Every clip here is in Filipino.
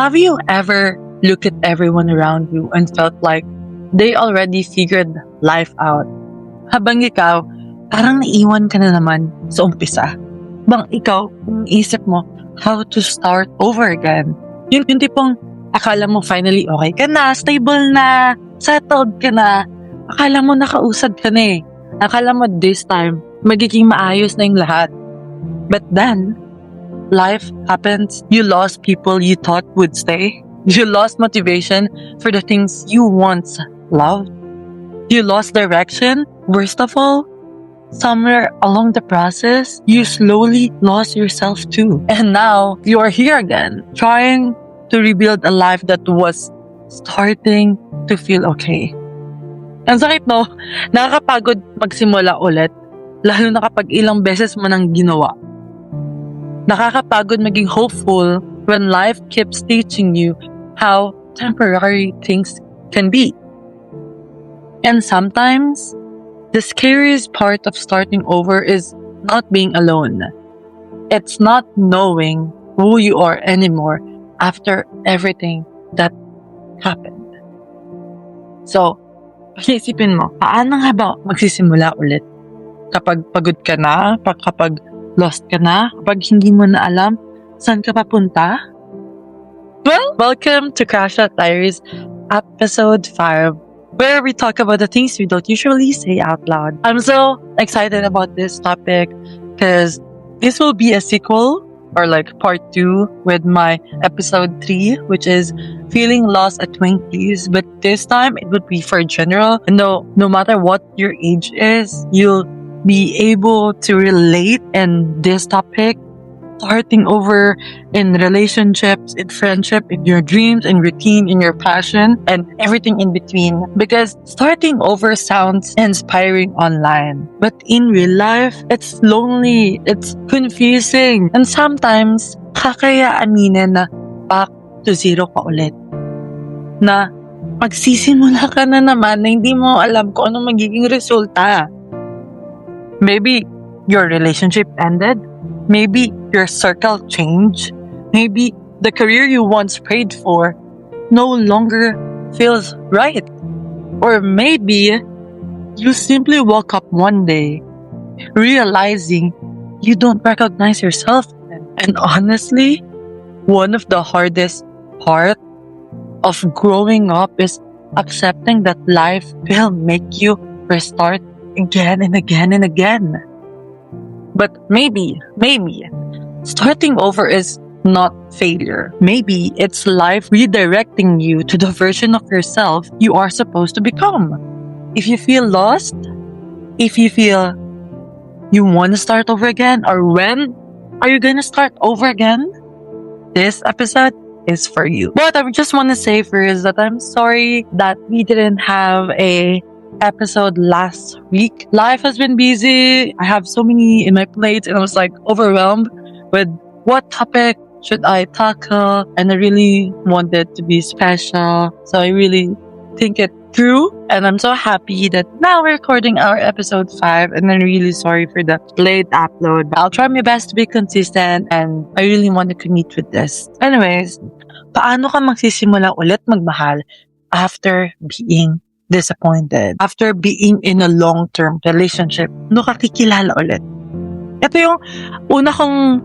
Have you ever looked at everyone around you and felt like they already figured life out? Habang ikaw, parang naiwan ka na naman sa umpisa. Bang ikaw, isip mo how to start over again. Yung tipong akala mo finally okay ka na, stable na, settled ka na. Akala mo nakausad ka na eh. Akala mo this time, magiging maayos na yung lahat. But then, life happens. You lost people you thought would stay. You lost motivation for the things you once loved. You lost direction. Worst of all, somewhere along the process, you slowly lost yourself too. And now, you are here again, trying to rebuild a life that was starting to feel okay. Ang sakit no, nakakapagod magsimula ulit, lalo na kapag ilang beses mo nang ginawa. Nakakapagod maging hopeful when life keeps teaching you how temporary things can be. And sometimes, the scariest part of starting over is not being alone. It's not knowing who you are anymore after everything that happened. So, isipin mo, paano nga ba magsisimula ulit? Kapag pagod ka na, kapag lost ka na, kapag hindi mo na alam saan ka papunta? Well, welcome to Crash Out Diaries, episode 5, where we talk about the things we don't usually say out loud. I'm so excited about this topic because this will be a sequel or like part 2 with my episode 3, which is feeling lost at 20s. But this time it would be for general. And no matter what your age is, you'll be able to relate in this topic. Starting over in relationships, in friendship, in your dreams, in routine, in your passion, and everything in between. Because starting over sounds inspiring online. But in real life, it's lonely, it's confusing, and sometimes, kakaya aminin na back to zero ka ulit. Na magsisimula ka na naman na hindi mo alam kung ano magiging resulta. Maybe your relationship ended. Maybe your circle changed. Maybe the career you once prayed for no longer feels right. Or maybe you simply woke up one day realizing you don't recognize yourself. And honestly, one of the hardest part of growing up is accepting that life will make you restart again and again and again. But maybe, starting over is not failure. Maybe it's life redirecting you to the version of yourself you are supposed to become. If you feel lost, if you feel you want to start over again, or when are you going to start over again, this episode is for you. But I just want to say first that I'm sorry that we didn't have a episode last week. Life has been busy. I have so many in my plate and I was like overwhelmed with what topic should I tackle, and I really wanted to be special, so I really think it through, and I'm so happy that now we're recording our episode 5, and I'm really sorry for the late upload. I'll try my best to be consistent, and I really want to commit with this. Anyways, paano ka magsisimula ulit magmahal after being disappointed, after being in a long-term relationship? No kakikilala ulit. Ito yung una kong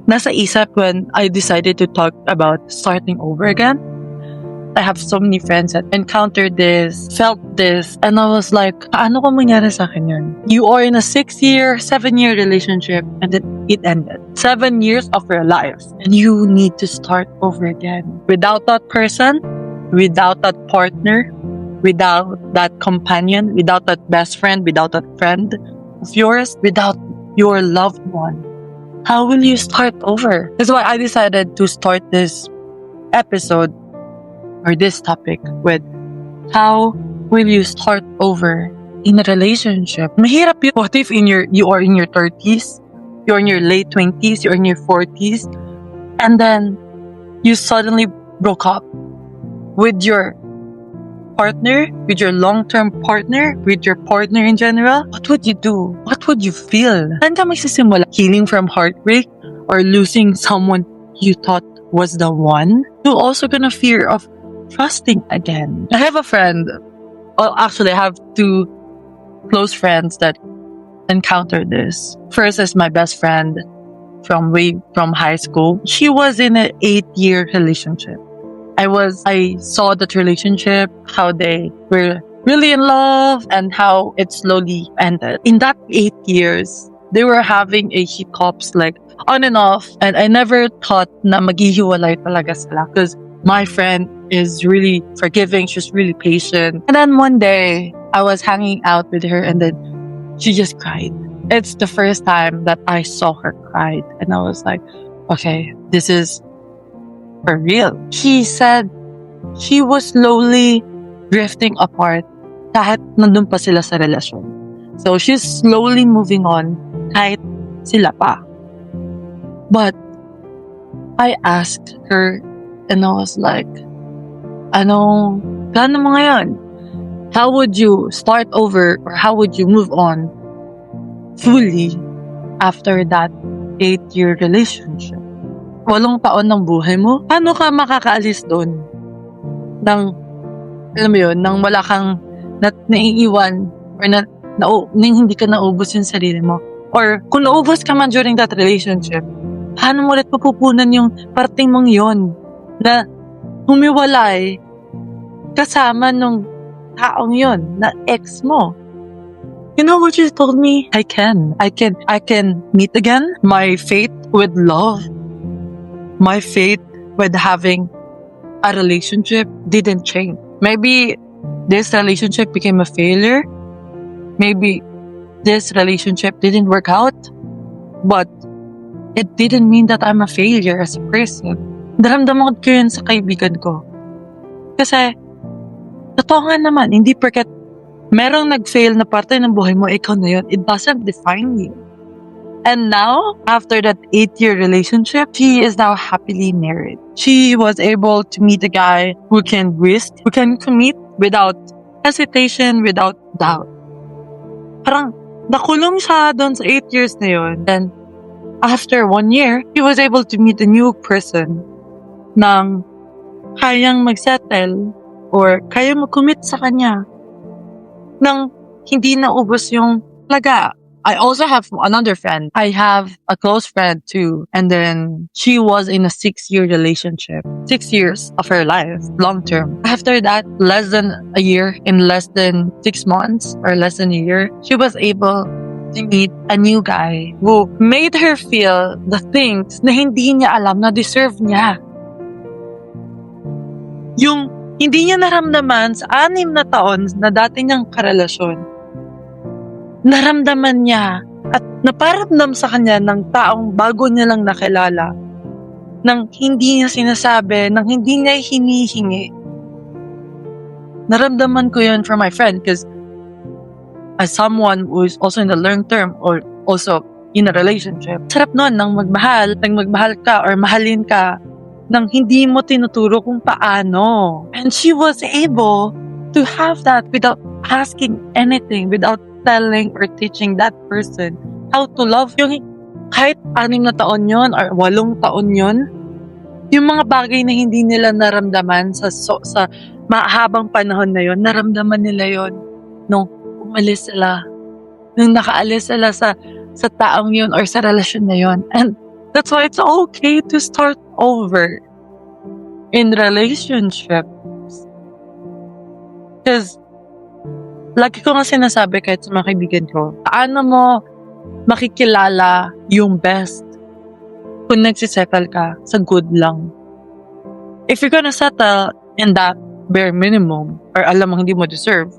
nasa isip when I decided to talk about starting over again. I have so many friends that encountered this, felt this, and I was like, paano kung mangyari sa akin yun? You are in a 6-year, 7-year relationship and then it ended. 7 years of your life and you need to start over again. Without that person, without that partner, without that companion, without that best friend, without that friend of yours, without your loved one. How will you start over? That's why I decided to start this episode or this topic with how will you start over in a relationship? Mahirap yun. What if you are in your 30s, you're in your late 20s, you're in your 40s, and then you suddenly broke up with your partner, with your long-term partner, with your partner in general? What would you do? What would you feel? Saan ka magsisimula? Healing from heartbreak or losing someone you thought was the one, you're also gonna fear of trusting again. I have a friend, well, actually, I have two close friends that encountered this. First is my best friend from high school. She was in an 8-year relationship. I saw that relationship, how they were really in love and how it slowly ended. In that 8 years, they were having a hiccups like on and off, and I never thought na maghihiwalay talaga sila because my friend is really forgiving, she's really patient. And then one day, I was hanging out with her and then she just cried. It's the first time that I saw her cry, and I was like, okay, this is for real. She said she was slowly drifting apart kahit nandun pa sila sa relasyon. So she's slowly moving on kahit sila pa. But I asked her and I was like, plano mo ngayon? How would you start over or how would you move on fully after that 8-year relationship? 8 taon ng buhay mo, paano ka makakaalis doon? Alam mo yun, nang wala kang naiiwan or nang hindi ka naubos yung sarili mo. Or kung naubos ka man during that relationship, paano mo ulit mapupunan yung parting mong yun na humiwalay kasama nung taong yun na ex mo? You know what you told me? I can meet again. My faith with love, my faith with having a relationship didn't change. Maybe this relationship became a failure. Maybe this relationship didn't work out. But it didn't mean that I'm a failure as a person. Naramdaman ko yun sa kaibigan ko. Kasi, totoo nga naman, hindi porket merong nag-fail na parte ng buhay mo, ikaw na yun. It doesn't define you. And now, after that 8-year relationship, she is now happily married. She was able to meet a guy who can risk, who can commit without hesitation, without doubt. Parang, nakulong siya doon sa 8 years na yun. Then, after 1 year, he was able to meet a new person nang kayang mag-settle or kayang mag-commit sa kanya nang hindi naubos yung laga. I also have another friend. I have a close friend too. And then she was in a 6-year relationship. 6 years of her life, long term. After that, less than a year, in less than 6 months or less than a year, she was able to meet a new guy who made her feel the things na hindi niya alam na deserve niya. Yung hindi niya naramdaman sa 6 na taon na dati niyang karelasyon, naramdaman niya at naparamdam sa kanya ng taong bago niya lang nakilala, nang hindi niya sinasabi, nang hindi niya hinihingi. Naramdaman ko yun from my friend because as someone who is also in the long term or also in a relationship, sarap nun nang magmahal ka or mahalin ka nang hindi mo tinuturo kung paano. And she was able to have that without asking anything, without telling or teaching that person how to love. Yung kahit 6 na taon yun or 8 taon yun, yung mga bagay na hindi nila naramdaman sa mahabang panahon na yun, naramdaman nila yun nung umalis sila, nung nakaalis sila sa taong yun or sa relasyon na yun. And that's why it's okay to start over in relationships. Because lagi ko nga sinasabi kahit sa mga kaibigan ko, paano mo makikilala yung best kung nagsisettle ka sa good lang? If you're gonna settle in that bare minimum or alam mo hindi mo deserve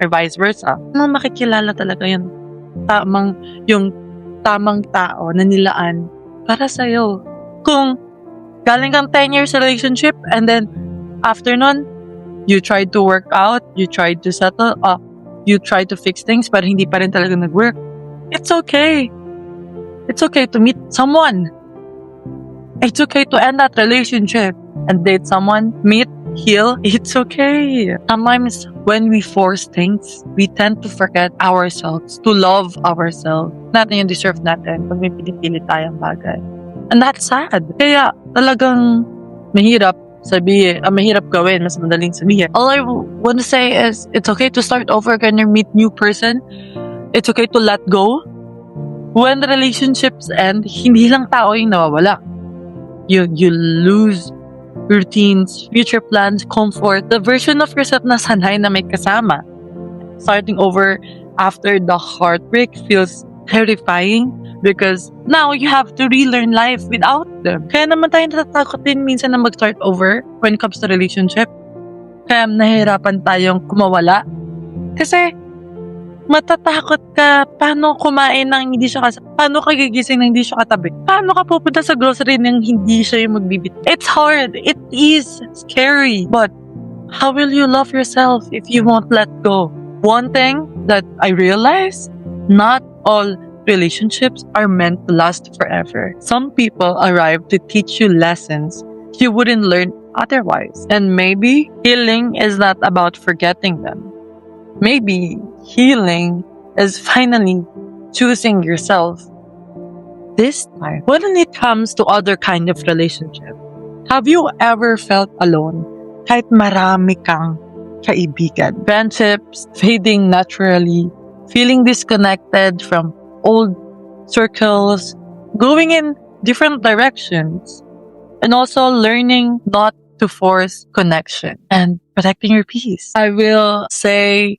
or vice versa, paano makikilala talaga yung tamang tao na nilaan para sa'yo? Kung galing kang 10 years relationship and then after nun, you tried to work out, you tried to settle up, you try to fix things but hindi pa rin talaga nag-work. It's okay. It's okay to meet someone. It's okay to end that relationship and date someone, meet, heal. It's okay. Sometimes when we force things, we tend to forget ourselves, to love ourselves. Natin yung deserve natin pag may pinipili tayong bagay. And that's sad. Kaya talagang mahirap mahirap gawin, mas madaling sabihin. All I want to say is, it's okay to start over when you meet new person. It's okay to let go. When relationships end, hindi lang tao yung nawawala. You lose routines, future plans, comfort, the version of yourself na sanay na may kasama. Starting over after the heartbreak feels terrifying because now you have to relearn life without them. Kaya naman tayo natatakot din minsan na mag-start over when it comes to relationship. Kaya nahihirapan tayong kumawala. Kasi matatakot ka, paano kumain nang hindi siya paano ka gigising nang hindi siya katabi? Paano ka pupunta sa grocery nang hindi siya yung magbibit? It's hard. It is scary. But how will you love yourself if you won't let go? One thing that I realized, not all relationships are meant to last forever. Some people arrive to teach you lessons you wouldn't learn otherwise. And maybe healing is not about forgetting them. Maybe healing is finally choosing yourself this time. When it comes to other kind of relationship, have you ever felt alone kahit marami kang kaibigan? Friendships fading naturally, feeling disconnected from old circles, going in different directions, and also learning not to force connection and protecting your peace. I will say,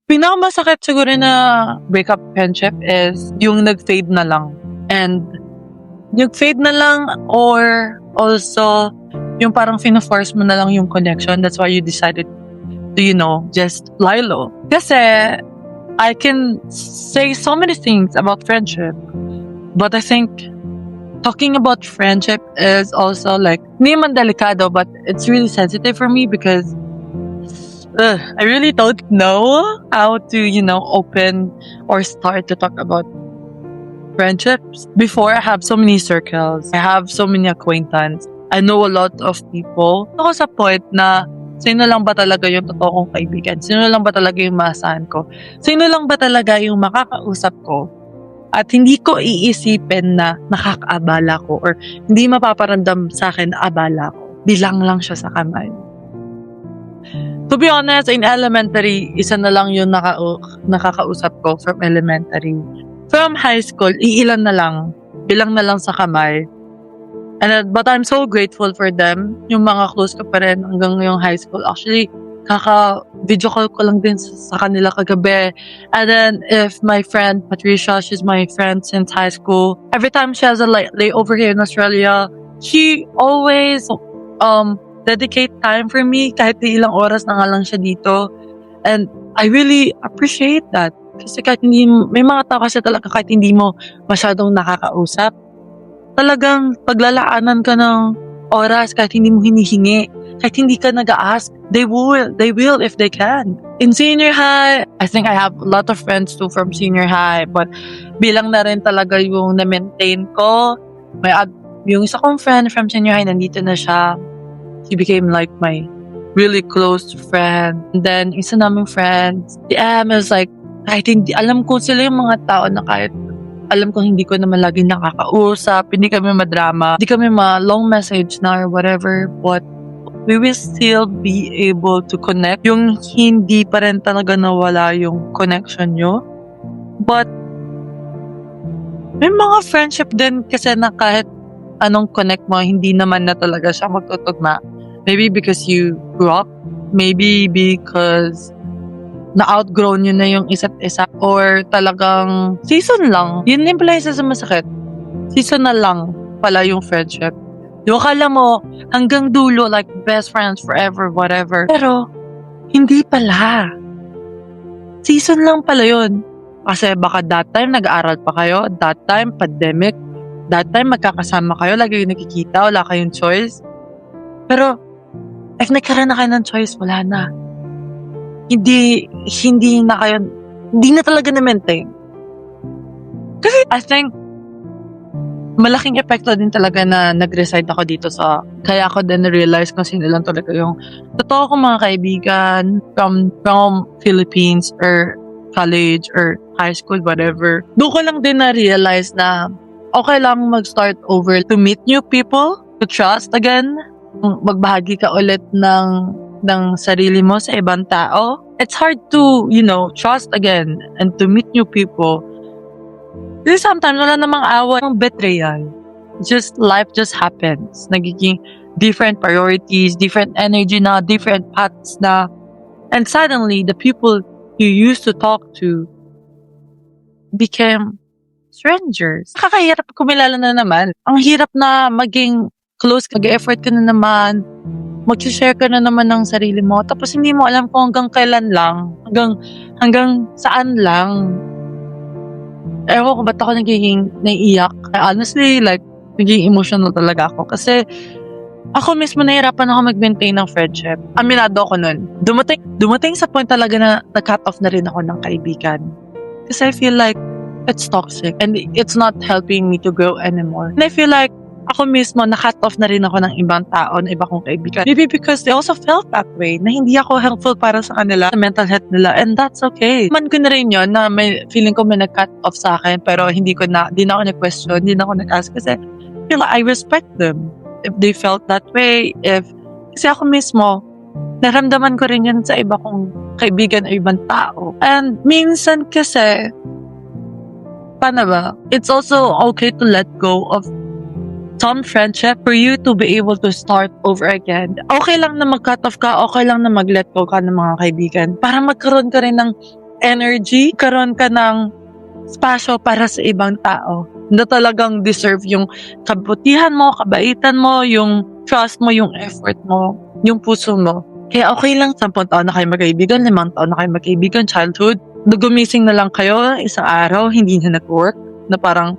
pinakamasakit siguro na breakup friendship is yung nag-fade na lang. And yung fade na lang, or also yung parang fina-force mo na lang yung connection. That's why you decided to, just lie low. Kasi I can say so many things about friendship, but I think talking about friendship is also like, hindi man delikado, but it's really sensitive for me because I really don't know how to, open or start to talk about friendships. Before, I have so many circles. I have so many acquaintances. I know a lot of people. Ako sa point na, sino lang ba talaga yung totoo kong kaibigan? Sino lang ba talaga yung maasahan ko? Sino lang ba talaga yung makakausap ko? At hindi ko iisipin na nakakaabala ko or hindi mapaparamdam sa akin na abala ko. Bilang lang siya sa kamay. To be honest, in elementary, isa na lang yung nakakausap ko from elementary. From high school, iilan na lang. Bilang na lang sa kamay. But I'm so grateful for them. Yung mga close ko pa rin hanggang ngayong high school. Actually, video call ko lang din sa kanila kagabi. And then, if my friend Patricia, she's my friend since high school. Every time she has a layover here in Australia, she always dedicate time for me kahit ilang oras na nga lang siya dito. And I really appreciate that. Kasi kahit may mga tao kasi talaga kahit hindi mo masyadong nakakausap, talagang paglalaanan ka ng oras kahit hindi mo hinihingi, kahit hindi ka nag-a-ask, they will if they can. In senior high, I think I have a lot of friends too from senior high, but bilang na rin talaga yung na-maintain ko. Yung isa kong friend from senior high, nandito na siya. He became like my really close friend. And then, isa naming friend, si Em is like, kahit hindi, alam ko sila yung mga tao na kahit alam ko hindi ko naman lagi nakakausap, hindi kami madrama, hindi kami ma-long message na or whatever, but we will still be able to connect. Yung hindi pa rin talaga nawala yung connection nyo. But, may mga friendship din kasi na kahit anong connect mo, hindi naman na talaga siya magtutugma. Maybe because you grew up, maybe because na-outgrown nyo na yung isa't isa, or talagang season lang. Yun din pala isa sa masakit. Seasonal lang pala yung friendship. Yung akala mo, hanggang dulo, like best friends forever, whatever. Pero, hindi pala. Season lang pala yun. Kasi baka that time nag-aaral pa kayo, that time pandemic, that time magkakasama kayo, lagi yung nakikita, wala kayong choice. Pero, if nagkaroon na kayo ng choice, wala na. Hindi na talaga na-maintain. Kasi I think malaking epekto din talaga na nag-reside ako dito kaya ako din na-realize kung sino lang talaga yung totoo kong mga kaibigan from Philippines or college or high school, whatever. Doon ko lang din na-realize na okay lang mag-start over to meet new people, to trust again, magbahagi ka ulit ng sarili mo sa ibang tao. It's hard to, trust again and to meet new people. Kasi sometimes wala namang away, betrayal. Life just happens. Nagiging different priorities, different energy na, different paths na. And suddenly, the people you used to talk to became strangers. Kakahirap kumilala na naman. Ang hirap na maging close, mag-effort ka na naman, mag-share ka na naman ng sarili mo, tapos hindi mo alam kung hanggang kailan lang, hanggang saan lang. Ewan ko ba't ako nagiging naiiyak. Honestly, nagiging emotional talaga ako. Kasi ako mismo nahirapan ako mag-maintain ng friendship. Aminado ako nun. Dumating sa point talaga na nag-cut off na rin ako ng kaibigan. Kasi I feel like it's toxic and it's not helping me to grow anymore. And I feel like ako mismo na-cut off na rin ako ng ibang tao, ng iba kong kaibigan. Maybe because they also felt that way, na hindi ako helpful para sa kanila, sa mental health nila, and that's okay. Man ko na rin yun, na may feeling ko may nag-cut off sa akin, pero di na ako nag-question, di na ako nag-ask, kasi I respect them. If they felt that way, kasi ako mismo, naramdaman ko rin yun sa iba kong kaibigan o ibang tao. And minsan kasi, paano ba? It's also okay to let go of some friendship for you to be able to start over again. Okay lang na mag-cut off ka, okay lang na mag-let go ka ng mga kaibigan para magkaroon ka rin ng energy, karoon ka ng spasyo para sa ibang tao na talagang deserve yung kabutihan mo, kabaitan mo, yung trust mo, yung effort mo, yung puso mo. Kaya okay lang 10 taon na kayo magkaibigan, 5 taon na kayo magkaibigan, childhood. Gumising na lang kayo isang araw, hindi na nag-work, na parang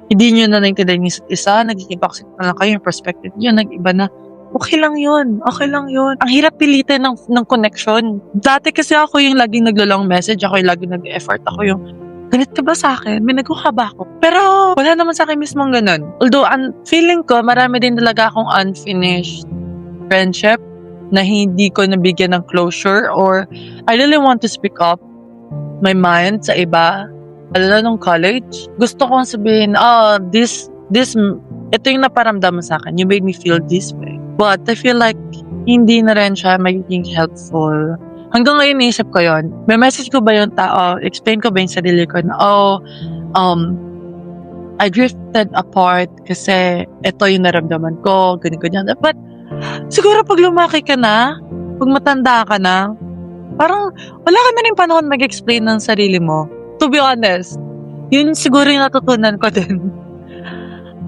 hindi nyo na naintindihan yung isa't isa, nagiging toxic na lang kayo, yung perspective nyo, nag-iba na. Okay lang yun. Ang hirap pilitin ng connection. Dati kasi ako yung laging naglo-long message, ako yung laging nag-effort, ako yung, galit ka ba sa akin? May nagkuha ba ako? Pero wala naman sa akin mismong ganun. Although, feeling ko, marami din talaga akong unfinished friendship na hindi ko nabigyan ng closure, or I really want to speak up my mind sa iba. Lalo nung college, gusto kong sabihin, ito yung naparamdam mo sa akin. You made me feel this way. But I feel like hindi na rin siya magiging helpful. Hanggang ngayon naisip ko yun. May message ko ba yung tao? Explain ko ba yung sarili ko na, I drifted apart kasi ito yung naramdaman ko, ganyan. But siguro pag lumaki ka na, pag matanda ka na, parang wala ka na rin panahon mag-explain ng sarili mo. To be honest, yun siguro yung natutunan ko din.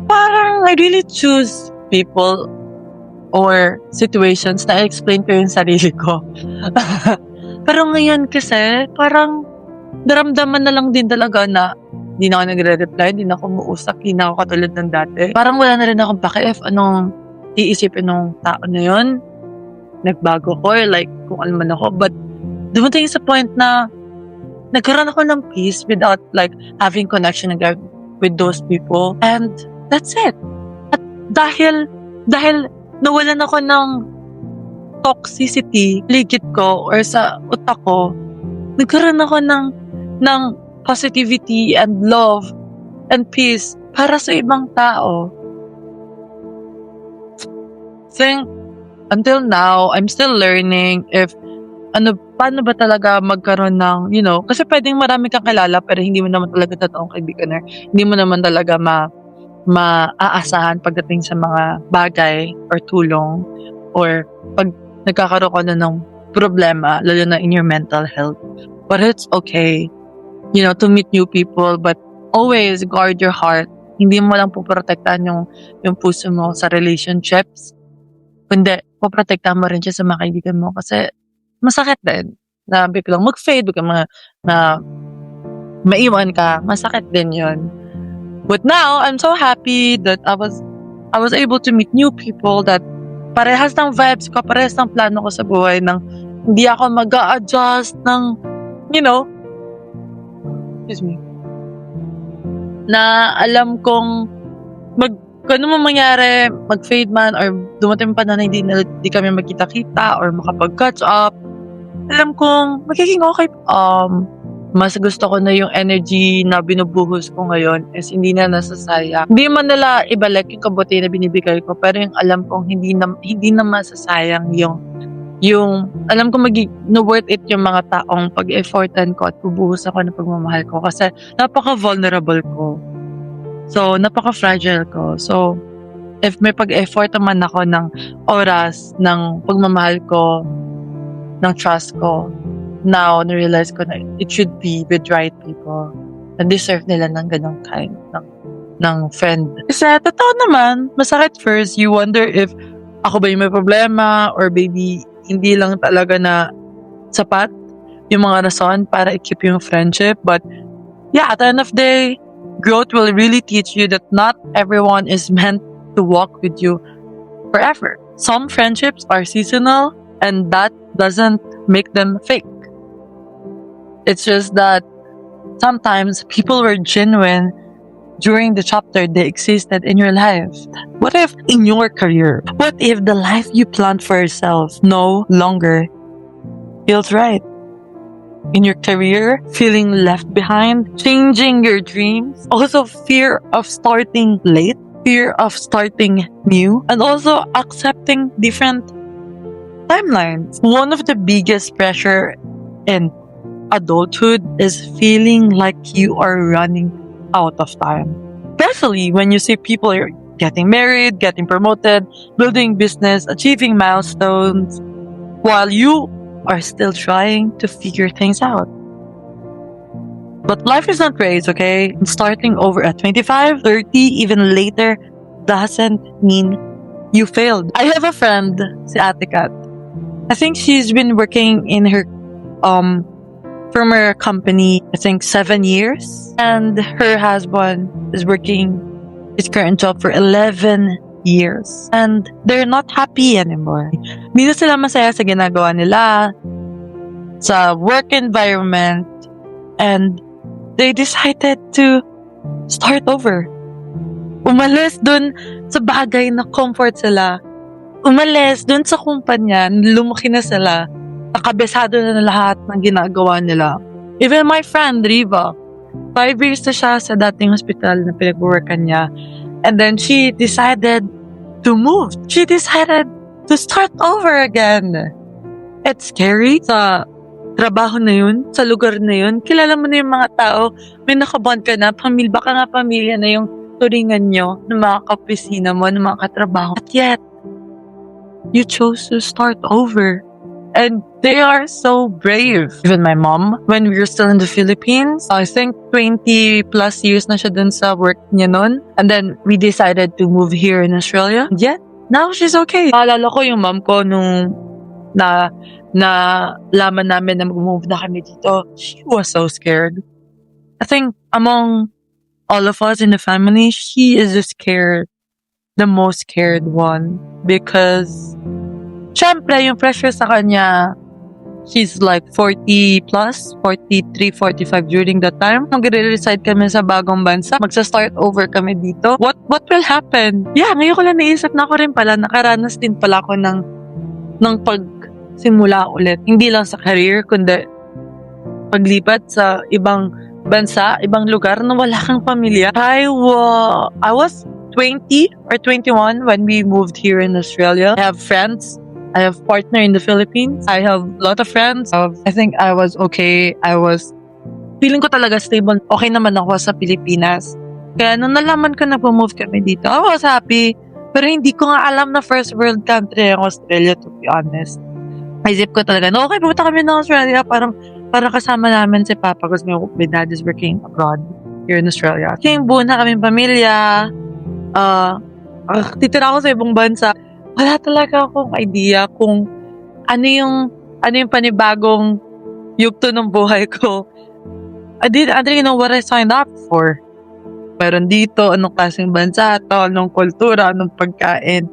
Parang I really choose people or situations na explain ko yung sarili ko. Pero ngayon kasi, parang naramdaman na lang din talaga na hindi na ako nagre-reply, hindi na ako umuusap, hindi na ako katulad ng dati. Parang wala na rin akong paki if anong iisipin ng tao na yun. Nagbago ko or kung ano man ako. But dumating sa point na nagkaroon ako ng peace without having connection again with those people. And that's it. At dahil nawalan ako ng toxicity, ligid ko or sa utak ko, nagkaroon ako ng positivity and love and peace para sa ibang tao. Think until now, I'm still learning if paano ba talaga magkaroon ng, kasi pwedeng marami kang kilala pero hindi mo naman talaga totoong kaibigan or hindi mo naman talaga maaasahan pagdating sa mga bagay or tulong or pag nagkakaroon ka na ng problema, lalo na in your mental health. But it's okay, to meet new people, but always guard your heart. Hindi mo lang poprotektahan yung puso mo sa relationships, kundi poprotektahan mo rin siya sa mga kaibigan mo kasi masakit din na biglang mag-fade, biglang maiwan ka. Masakit din yun. But now, I'm so happy that I was able to meet new people that parehas ng vibes ko, parehas ng plano ko sa buhay, nang hindi ako mag-a-adjust ng, excuse me, na alam kong kung ano man mangyari, mag-fade man, or dumating pa na hindi kami magkita-kita or makapag-catch up, alam kong magiging okay. Mas gusto ko na yung energy na binubuhos ko ngayon is hindi na nasasayang. Hindi man nila ibalik yung kabuti na binibigay ko, pero yung alam kong hindi na masasayang yung alam ko no worth it yung mga taong pag-effortan ko at bubuhos ako ng pagmamahal ko kasi napaka-vulnerable ko. So, napaka-fragile ko. So, if may pag-effort naman ako ng oras, ng pagmamahal ko, ng trust ko, now, na-realize ko na it should be with right people. And deserve nila ng ganong kind ng friend. Kasi, totoo naman, masakit first. You wonder if ako ba yung may problema or maybe hindi lang talaga na sapat yung mga rason para i-keep yung friendship. But, yeah, at the end of the day, growth will really teach you that not everyone is meant to walk with you forever. Some friendships are seasonal and that doesn't make them fake. It's just that sometimes people were genuine during the chapter they existed in your life. What if in your career? What if the life you planned for yourself no longer feels right? In your career, feeling left behind, changing your dreams, also fear of starting late, fear of starting new, and also accepting different timelines. One of the biggest pressure in adulthood is feeling like you are running out of time. Especially when you see people are getting married, getting promoted, building business, achieving milestones, while you are still trying to figure things out. But life is not race, okay? Starting over at 25, 30, even later doesn't mean you failed. I have a friend, si Ate Kat. I think she's been working in her former company, I think 7 years. And her husband is working his current job for 11 years. And they're not happy anymore. Hindi na sila masaya sa ginagawa nila, sa work environment, and they decided to start over. Umalis dun sa bagay na comfort sila. Umalis dun sa kumpanya, lumaki na sila. Nakabesado na lahat ng ginagawa nila. Even my friend, Riva, 5 years na siya sa dating hospital na pinag-workan niya. And then she decided to move. She decided to start over again. It's scary. Sa trabaho na yun, sa lugar na yun, kilala mo na yung mga tao, may nakabond ka na, baka nga pamilya na yung turingan nyo, ng mga kapisina mo, ng mga katrabaho. At yet, you chose to start over. And they are so brave. Even my mom, when we were still in the Philippines, I think 20 plus years na siya dun sa work niya nun. And then we decided to move here in Australia. And yet, now she's okay. Naalala ko yung mom ko nung na laman namin na mag-move na kami dito. She was so scared. I think among all of us in the family, she is the most scared one. Because syempre, yung pressure sa kanya, she's like 40 plus, 43, 45 during that time. Mag-re-reside kami sa bagong bansa. Magsa-start over kami dito. What will happen? Yeah, ngayon ko lang naisip na ako rin pala, nakaranas din pala ako ng pagsimula ulit. Hindi lang sa career, kundi paglipat sa ibang bansa, ibang lugar na wala kang pamilya. I was 20 or 21 when we moved here in Australia. I have friends. I have partner in the Philippines. I have a lot of friends. I think I was okay. Feeling ko talaga stable. Okay naman ako sa Pilipinas. Kaya nung nalaman ko na move kami dito, I was happy. Pero hindi ko nga alam na first world country ang Australia, to be honest. Isip ko talaga, no, okay, pumunta kami ng Australia. Para kasama namin si Papa kasi my dad is working abroad here in Australia. Kaya buo na kaming pamilya. Titira ako sa ibang bansa. Wala talaga akong idea kung ano yung panibagong yugto ng buhay ko. I didn't know what I signed up for. Meron dito, anong klaseng bansa to, anong kultura, anong pagkain.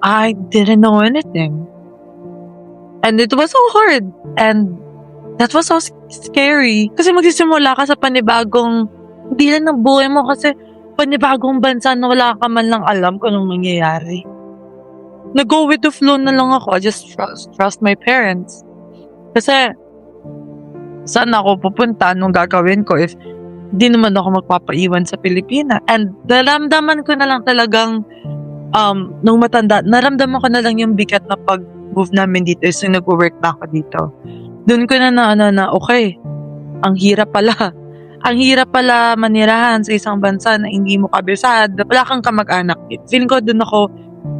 I didn't know anything. And it was so hard. And that was so scary. Kasi magsisimula ka sa panibagong, hindi lang ng buhay mo kasi panibagong bansa na wala ka man lang alam kung anong mangyayari. Nag-go with the flow na lang ako. I just trust my parents. Kasi saan ako pupunta, anong gagawin ko if di naman ako magpapaiwan sa Pilipinas. And naramdaman ko na lang talagang, nung matanda, naramdaman ko na lang yung bigat na pag-move namin dito is yung nag-work na ako dito. Doon ko na okay, ang hirap pala. Ang hirap pala manirahan sa isang bansa na hindi mo kabisado. Wala kang kamag-anak. Feeling ko doon ako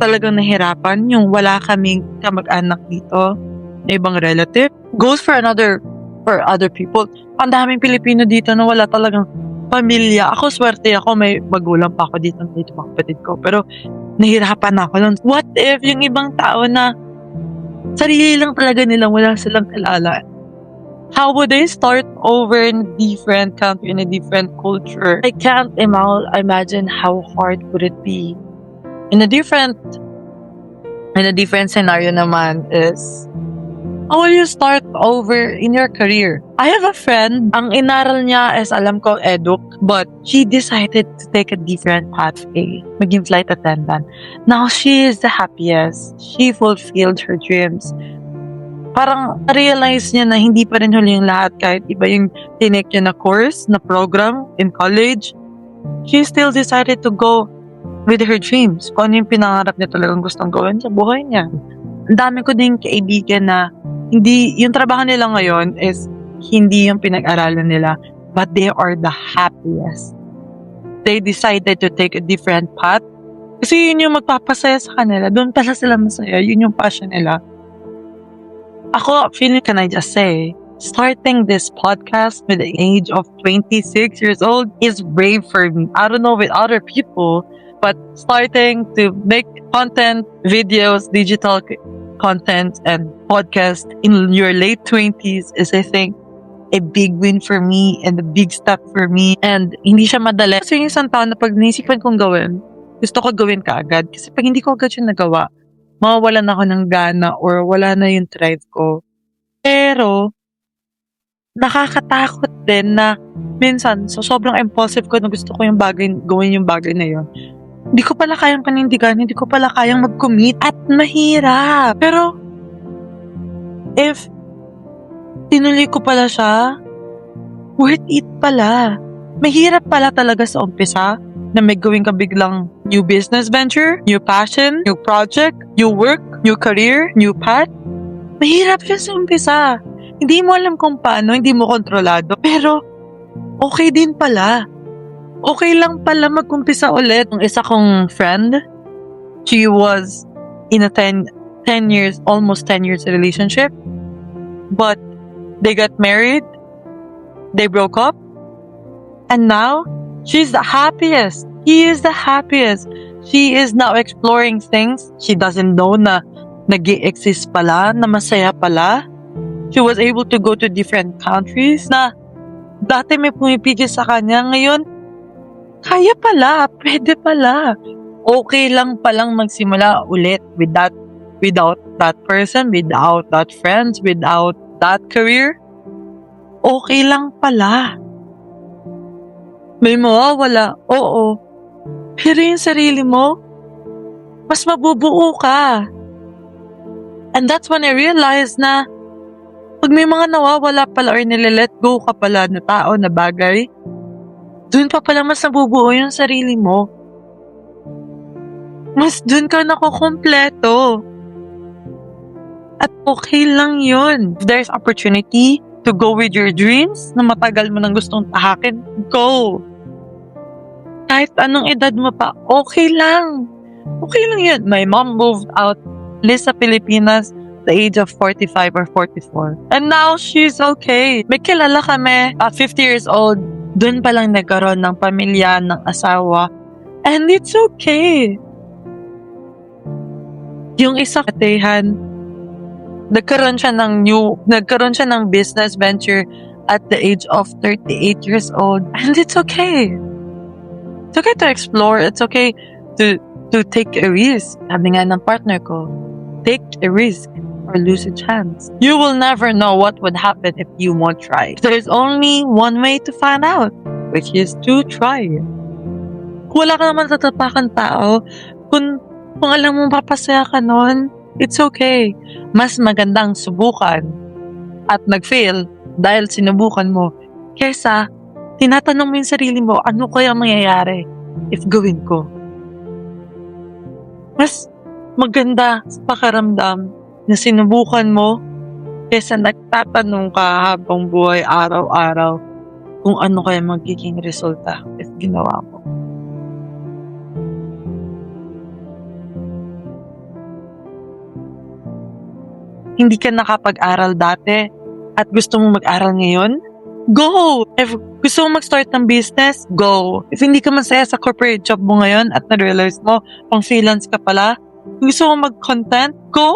talagang nahirapan. Yung wala kaming kamag-anak dito na ibang relative. Goes for other people. Ang daming Pilipino dito na wala talagang pamilya. Ako, swerte ako. May magulang pa ako dito mga kapatid ko. Pero nahirapan ako nun. What if yung ibang tao na sarili lang talaga nilang wala silang kilala? How would they start over in a different country, in a different culture? I can't imagine how hard would it be. In a different scenario naman is, how will you start over in your career? I have a friend, ang inaral niya is alam ko eduk, but she decided to take a different pathway, maging flight attendant. Now she is the happiest. She fulfilled her dreams. Parang realize niya na hindi pa rin huli yung lahat kahit iba yung tinake niya na course, na program in college. She still decided to go with her dreams. Kung ano yung pinangarap niya talagang gustong gawin sa buhay niya. Ang dami ko din kaibigan na hindi, yung trabaho nila ngayon is hindi yung pinag-aralan nila, but they are the happiest. They decided to take a different path. Kasi yun yung magpapasaya sa kanila. Doon pala sila masaya. Yun yung passion nila. Ako, feeling, can I just say, starting this podcast with the age of 26 years old is brave for me. I don't know with other people, but starting to make content, videos, digital content, and podcast in your late 20s is, I think, a big win for me and a big step for me. And hindi siya madali. Kasi yung isang taon na pag naisipan kong gawin, gusto ko gawin kaagad. Kasi pag hindi ko agad yung nagawa, mawawalan ako ng gana or wala na yung drive ko. Pero, nakakatakot din na minsan, so sobrang impulsive ko na gusto ko gawin yung bagay na yun. Hindi ko pala kayang panindigan, hindi ko pala kayang mag-commit at mahirap. Pero, if tinuloy ko pala siya, worth it pala. Mahirap pala talaga sa umpisa na may gawin ka biglang new business venture, new passion, new project, new work, new career, new path. Mahirap siya sa umpisa. Hindi mo alam kung paano, hindi mo kontrolado. Pero, okay din pala. Okay lang pala mag-umpisa ulit. Ang isa kong friend, she was in a 10 years, almost 10 years relationship. But, they got married, they broke up, and now, she's the happiest. He is the happiest. She is now exploring things she doesn't know na nag-i-exist pala, na masaya pala. She was able to go to different countries na dati may pumipigil sa kanya. Ngayon, kaya pala, pwede pala. Okay lang palang magsimula ulit without that person, without that friends, without that career. Okay lang pala. May mawawala, oo. Pero yung sarili mo, mas mabubuo ka. And that's when I realized na pag may mga nawawala pala or nililet go ka pala na tao, na bagay, dun pa pala mas nabubuo yung sarili mo. Mas dun ka nakukumpleto. At okay lang yun. If there's opportunity to go with your dreams na matagal mo nang gustong tahakin, go. Kahit anong edad mo pa, okay lang. Okay lang yun. My mom moved out sa Pilipinas at the age of 45 or 44. And now, she's okay. May kilala kami, 50 years old, dun pa lang nagkaroon ng pamilya, ng asawa. And it's okay. Yung isa katehan, nagkaroon siya ng business venture at the age of 38 years old. And it's okay. It's okay to explore. It's okay to take a risk. Sabi nga ng partner ko, take a risk or lose a chance. You will never know what would happen if you won't try. There's only one way to find out, which is to try. Kung wala ka naman tatapakan tao, kung alam mong papasaya ka nun, it's okay. Mas magandang subukan at nag-fail dahil sinubukan mo, kesa tinatanong mo yung sarili mo, ano kaya mangyayari if gawin ko? Mas maganda sa pakiramdam na sinubukan mo kesa nagtatanong ka habang buhay araw-araw kung ano kaya magiging resulta if ginawa mo. Hindi ka nakapag-aral dati at gusto mong mag-aral ngayon? Go! If gusto mong mag-start ng business, go! If hindi ka masaya sa corporate job mo ngayon at na-realize mo, pang freelance ka pala, gusto mong mag-content, go!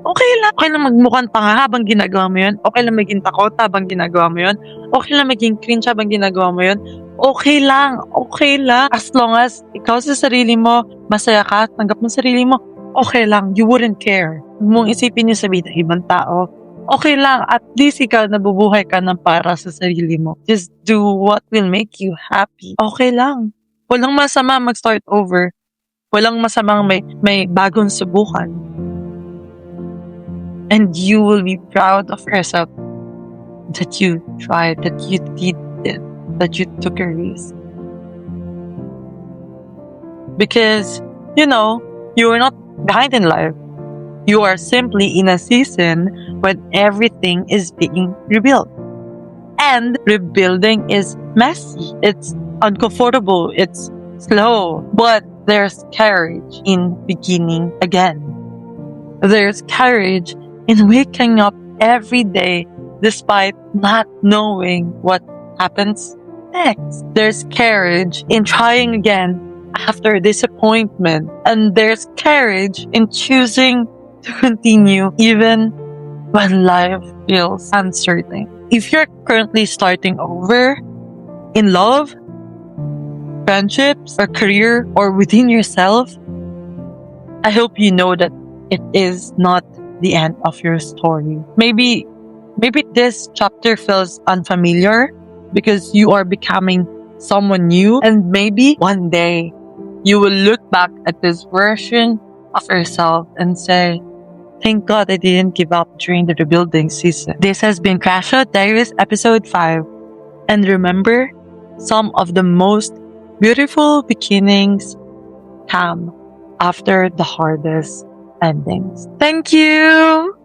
Okay lang. Okay lang magmukhang tanga habang ginagawa mo yun. Okay lang maging takot habang ginagawa mo yun. Okay lang maging cringe habang ginagawa mo yun. Okay lang. Okay lang. As long as ikaw sa sarili mo, masaya ka, tanggap mo sarili mo, okay lang. You wouldn't care. Huwag mong isipin yung sabihin ng ibang tao. Okay lang. At least ikaw nabubuhay ka ng para sa sarili mo. Just do what will make you happy. Okay lang. Walang masama mag-start over. Walang masamang may bagong subukan. And you will be proud of yourself that you tried, that you did it, that you took a risk. Because, you are not behind in life. You are simply in a season when everything is being rebuilt. And rebuilding is messy. It's uncomfortable. It's slow. But there's courage in beginning again. There's courage in waking up every day despite not knowing what happens next. There's courage in trying again after disappointment. And there's courage in choosing to continue even when life feels uncertain. If you're currently starting over in love, friendships, or career, or within yourself, I hope you know that it is not the end of your story. Maybe this chapter feels unfamiliar because you are becoming someone new, and maybe one day you will look back at this version of yourself and say, thank God I didn't give up during the rebuilding season. This has been Crash Out Diaries episode 5. And remember, some of the most beautiful beginnings come after the hardest endings. Thank you!